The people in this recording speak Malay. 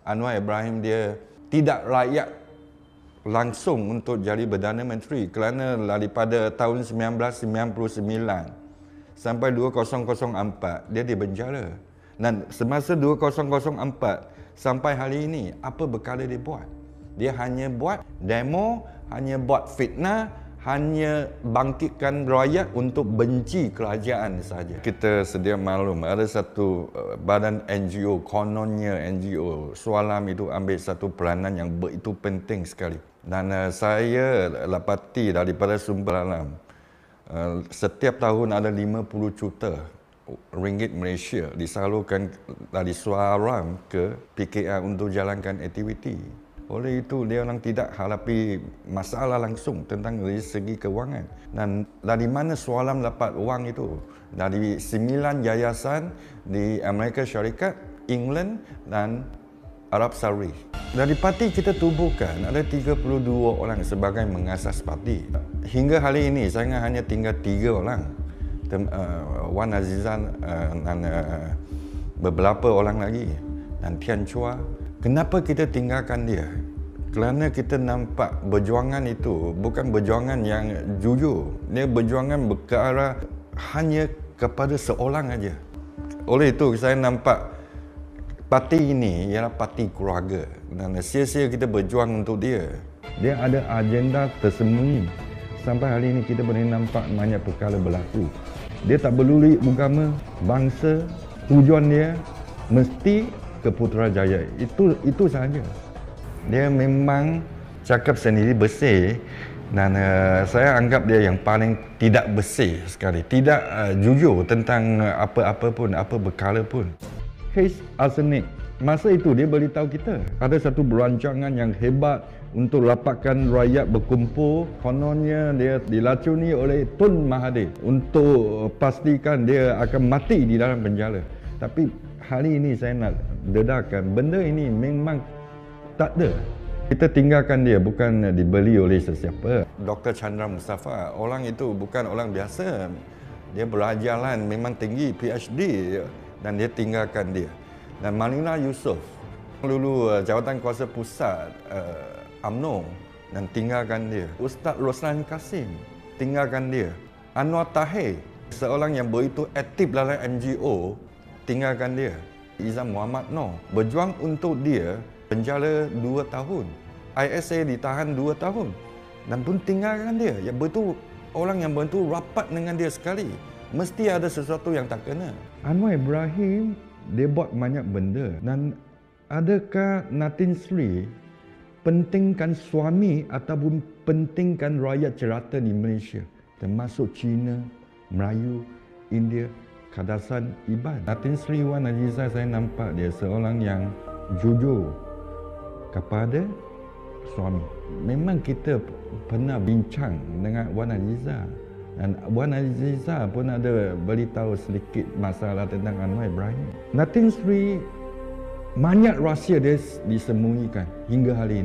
Anwar Ibrahim dia tidak layak langsung untuk jadi Perdana Menteri kerana daripada tahun 1999 sampai 2004 dia dipenjara. Dan semasa 2004 sampai hari ini, apa perkara dia buat? Dia hanya buat demo, hanya buat fitnah, hanya bangkitkan rakyat untuk benci kerajaan saja. Kita sedia maklum ada satu badan NGO, kononnya NGO Sualam itu ambil satu peranan yang begitu penting sekali. Dan saya dapati daripada sumber alam, setiap tahun ada 50 juta ringgit Malaysia disalurkan dari Sualam ke PKR untuk jalankan aktiviti. Oleh itu, dia orang tidak hadapi masalah langsung tentang dari segi kewangan. Dan dari mana Sualam dapat wang itu? Dari 9 yayasan di Amerika Syarikat, England dan Arab Saudi. Dari parti kita tubuhkan, ada 32 orang sebagai mengasas parti. Hingga hari ini, saya hanya tinggal 3 orang. Wan Azizan dan beberapa orang lagi. Dan Tian Chua. Kenapa kita tinggalkan dia? Kerana kita nampak perjuangan itu bukan perjuangan yang jujur. Dia perjuangan berkearah hanya kepada seorang aja. Oleh itu saya nampak parti ini ialah parti keluarga. Dan sia-sia kita berjuang untuk dia. Dia ada agenda tersembunyi. Sampai hari ini kita boleh nampak banyak perkara berlaku. Dia tak peduli agama, bangsa, tujuan dia mesti ke Putrajaya. Itu sahaja. Dia memang cakap sendiri bersih dan saya anggap dia yang paling tidak bersih sekali. Tidak jujur tentang apa-apa pun, apa perkara pun. Case arsenik. Masa itu dia beritahu kita ada satu berancangan yang hebat untuk rapatkan rakyat berkumpul. Kononnya dia dilacuni oleh Tun Mahathir untuk pastikan dia akan mati di dalam penjara. Tapi hari ini saya nak dedarkan benda ini memang tak ada. Kita tinggalkan dia bukan dibeli oleh sesiapa. Dr. Chandra Mustafa, orang itu bukan orang biasa. Dia belajaran memang tinggi, PhD dan dia tinggalkan dia. Dan Malina Yusof, lulu Jawatan Kuasa Pusat UMNO dan tinggalkan dia. Ustaz Roslan Kasim, tinggalkan dia. Anwar Tahir, seorang yang begitu aktif dalam NGO, tinggalkan dia. Izam Muhammad Noor, berjuang untuk dia, penjara 2 tahun. ISA ditahan 2 tahun. Dan pun tinggalkan dia. Ya betul, orang yang betul rapat dengan dia sekali. Mesti ada sesuatu yang tak kena. Anwar Ibrahim, dia buat banyak benda. Dan adakah Natin Sri pentingkan suami ataupun pentingkan rakyat cerata di Malaysia? Termasuk Cina, Melayu, India, Kadasan, Iban. Natin Sri Wan Azizah, saya nampak dia seorang yang jujur kepada suami. Memang kita pernah bincang dengan Wan Azizah. Dan Wan Azizah pun ada beritahu sedikit masalah tentang Anwar Ibrahim. Natin Sri, banyak rahsia dia disembunyikan hingga hari ini.